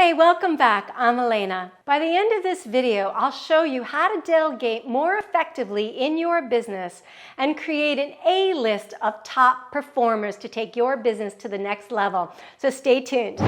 Hey, welcome back. I'm Alaina. By the end of this video, I'll show you how to delegate more effectively in your business and create an A-list of top performers to take your business to the next level. So stay tuned.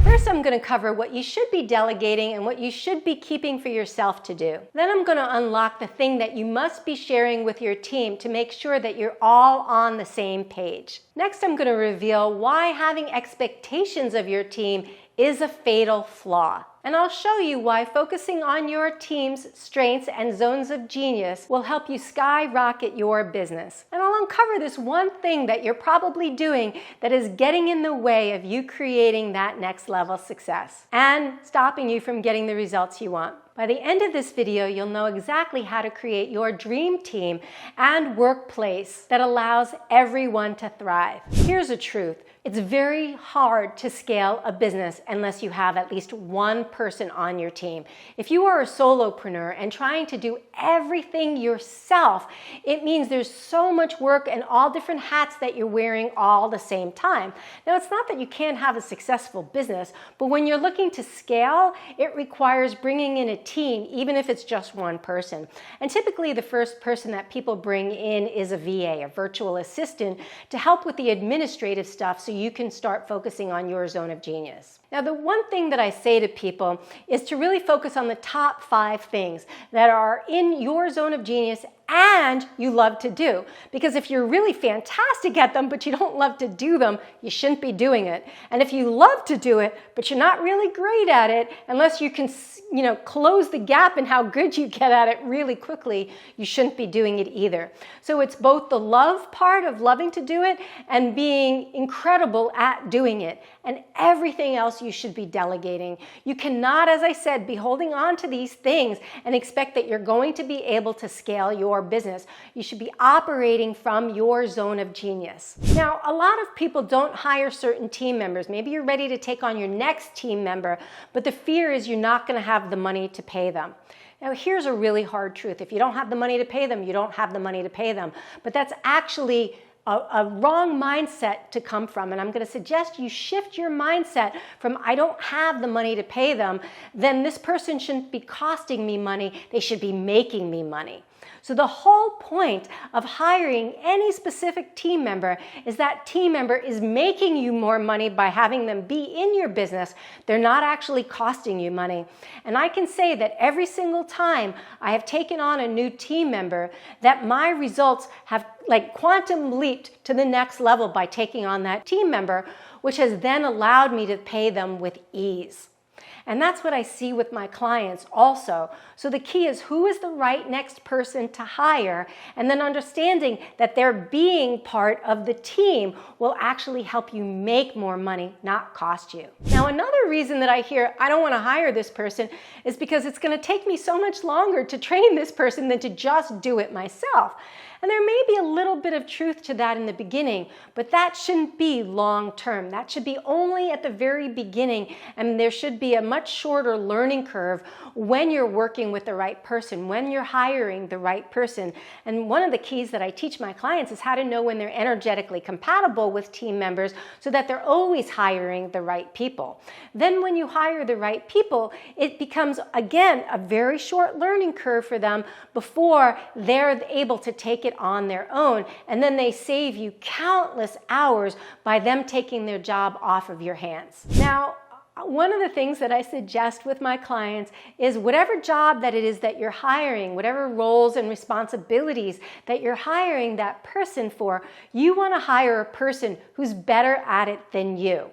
First, I'm going to cover what you should be delegating and what you should be keeping for yourself to do. Then I'm going to unlock the thing that you must be sharing with your team to make sure that you're all on the same page. Next, I'm going to reveal why having expectations of your team is a fatal flaw. And I'll show you why focusing on your team's strengths and zones of genius will help you skyrocket your business. And I'll uncover this one thing that you're probably doing that is getting in the way of you creating that next level success and stopping you from getting the results you want. By the end of this video, you'll know exactly how to create your dream team and workplace that allows everyone to thrive. Here's the truth. It's very hard to scale a business unless you have at least one person on your team. If you are a solopreneur and trying to do everything yourself, it means there's so much work and all different hats that you're wearing all the same time. Now, it's not that you can't have a successful business, but when you're looking to scale, it requires bringing in a team, even if it's just one person. And typically the first person that people bring in is a VA, a virtual assistant, to help with the administrative stuff so you can start focusing on your zone of genius. Now, the one thing that I say to people is to really focus on the top 5 things that are in your zone of genius and you love to do. Because if you're really fantastic at them, but you don't love to do them, you shouldn't be doing it. And if you love to do it, but you're not really great at it, unless you can, close the gap in how good you get at it really quickly, you shouldn't be doing it either. So it's both the love part of loving to do it and being incredible at doing it. And everything else you should be delegating. You cannot, as I said, be holding on to these things and expect that you're going to be able to scale your business. You should be operating from your zone of genius. Now, a lot of people don't hire certain team members. Maybe you're ready to take on your next team member, but the fear is you're not going to have the money to pay them. Now, here's a really hard truth. If you don't have the money to pay them, you don't have the money to pay them. But that's actually a wrong mindset to come from. And I'm going to suggest you shift your mindset from I don't have the money to pay them, then this person shouldn't be costing me money, they should be making me money. So the whole point of hiring any specific team member is that team member is making you more money by having them be in your business. They're not actually costing you money. And I can say that every single time I have taken on a new team member, that my results have quantum leaped to the next level by taking on that team member, which has then allowed me to pay them with ease. And that's what I see with my clients also. So the key is who is the right next person to hire, and then understanding that their being part of the team will actually help you make more money, not cost you. Now, another reason that I hear I don't want to hire this person is because it's going to take me so much longer to train this person than to just do it myself. And there may be a little bit of truth to that in the beginning, but that shouldn't be long term. That should be only at the very beginning, and there should be a much shorter learning curve when you're working with the right person, when you're hiring the right person. And one of the keys that I teach my clients is how to know when they're energetically compatible with team members so that they're always hiring the right people. Then when you hire the right people, it becomes, again, a very short learning curve for them before they're able to take it on their own, and then they save you countless hours by them taking their job off of your hands. Now, one of the things that I suggest with my clients is whatever job that it is that you're hiring, whatever roles and responsibilities that you're hiring that person for, you want to hire a person who's better at it than you.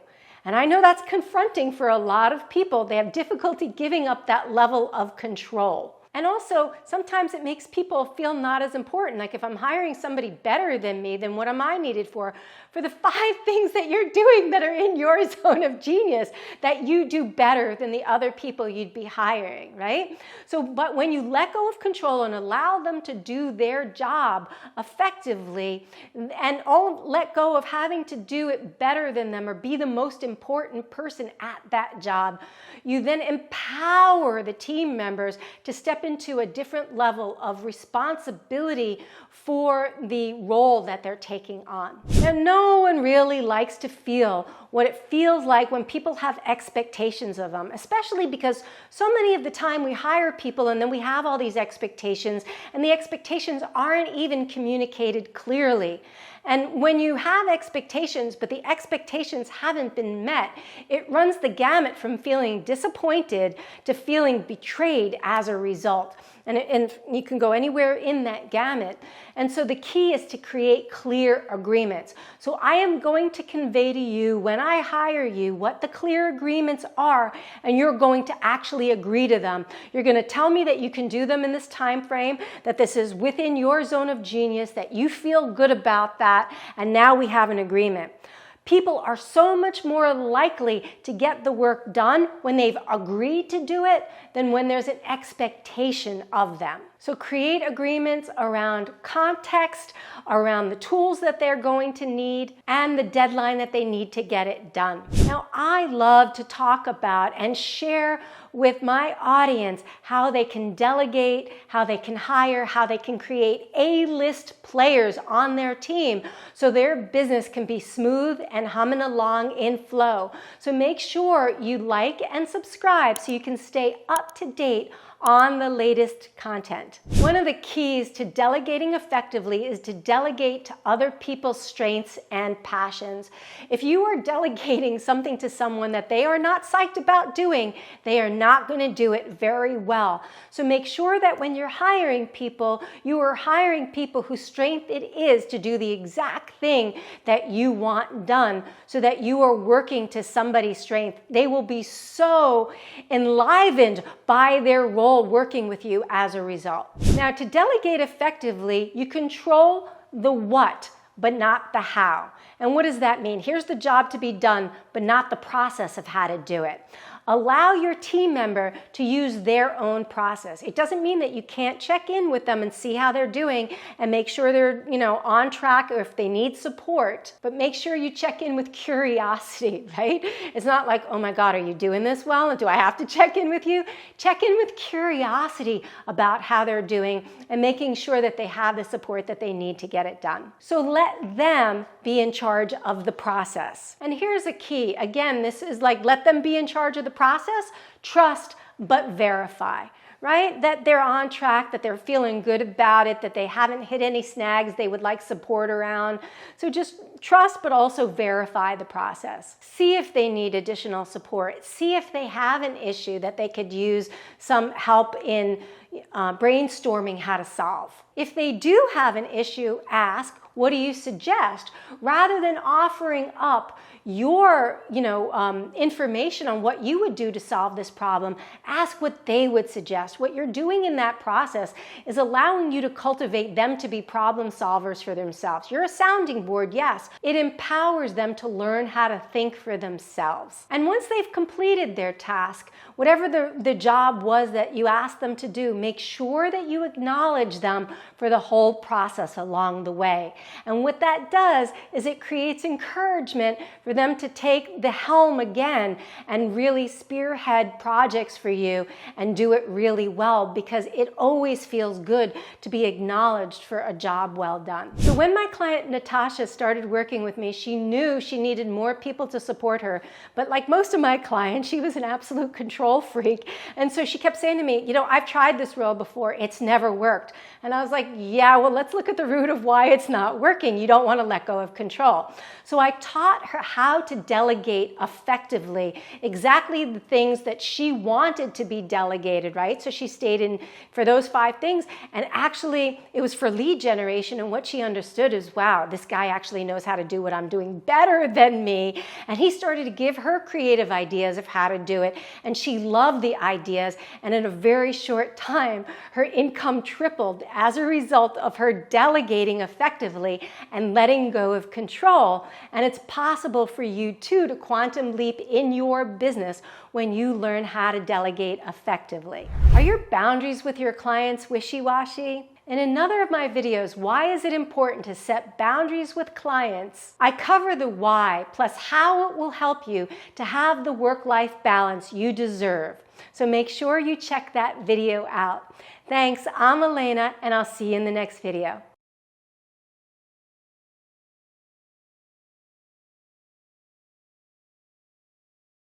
And I know that's confronting for a lot of people. They have difficulty giving up that level of control. And also, sometimes it makes people feel not as important. Like if I'm hiring somebody better than me, then what am I needed for? For the 5 things that you're doing that are in your zone of genius that you do better than the other people you'd be hiring, right? So, but when you let go of control and allow them to do their job effectively and let go of having to do it better than them or be the most important person at that job, you then empower the team members to step step into a different level of responsibility for the role that they're taking on. Now, no one really likes to feel what it feels like when people have expectations of them, especially because so many of the time we hire people and then we have all these expectations, and the expectations aren't even communicated clearly. And when you have expectations, but the expectations haven't been met, it runs the gamut from feeling disappointed to feeling betrayed as a result. And you can go anywhere in that gamut. And so the key is to create clear agreements. So I am going to convey to you when I hire you what the clear agreements are, and you're going to actually agree to them. You're going to tell me that you can do them in this time frame, that this is within your zone of genius, that you feel good about that, and now we have an agreement. People are so much more likely to get the work done when they've agreed to do it than when there's an expectation of them. So create agreements around context, around the tools that they're going to need, and the deadline that they need to get it done. Now, I love to talk about and share with my audience how they can delegate, how they can hire, how they can create A-list players on their team so their business can be smooth and humming along in flow. So make sure you like and subscribe so you can stay up to date on the latest content. One of the keys to delegating effectively is to delegate to other people's strengths and passions. If you are delegating something to someone that they are not psyched about doing, they are not going to do it very well. So make sure that when you're hiring people, you are hiring people whose strength it is to do the exact thing that you want done, so that you are working to somebody's strength. They will be so enlivened by their role working with you as a result. Now, to delegate effectively, you control the what, but not the how. And what does that mean? Here's the job to be done, but not the process of how to do it. Allow your team member to use their own process. It doesn't mean that you can't check in with them and see how they're doing and make sure they're, on track, or if they need support, but make sure you check in with curiosity, right? It's not like, oh my God, are you doing this well? And do I have to check in with you? Check in with curiosity about how they're doing and making sure that they have the support that they need to get it done. So let them be in charge of the process. And here's a key. Again, this is like, let them be in charge of the process, trust, but verify, right? That they're on track, that they're feeling good about it, that they haven't hit any snags they would like support around. So just trust, but also verify the process. See if they need additional support. See if they have an issue that they could use some help in brainstorming how to solve. If they do have an issue, ask, what do you suggest? Rather than offering up your information on what you would do to solve this problem, ask what they would suggest. What you're doing in that process is allowing you to cultivate them to be problem solvers for themselves. You're a sounding board, yes. It empowers them to learn how to think for themselves. And once they've completed their task, whatever the job was that you asked them to do, make sure that you acknowledge them for the whole process along the way. And what that does is it creates encouragement for them to take the helm again and really spearhead projects for you and do it really well, because it always feels good to be acknowledged for a job well done. So when my client Natasha started working with me, she knew she needed more people to support her. But like most of my clients, she was an absolute control freak. And so she kept saying to me, I've tried this role before. It's never worked. And I was like, yeah, well, let's look at the root of why it's not working. You don't want to let go of control. So I taught her how to delegate effectively, exactly the things that she wanted to be delegated, right? So she stayed in for those 5 things. And actually, it was for lead generation. And what she understood is, wow, this guy actually knows how to do what I'm doing better than me. And he started to give her creative ideas of how to do it. And she loved the ideas. And in a very short time, her income tripled as a result of her delegating effectively and letting go of control. And it's possible for you too to quantum leap in your business when you learn how to delegate effectively. Are your boundaries with your clients wishy-washy? In another of my videos, Why is it important to set boundaries with clients? I cover the why plus how it will help you to have the work-life balance you deserve. So make sure you check that video out. Thanks, I'm Alaina, and I'll see you in the next video.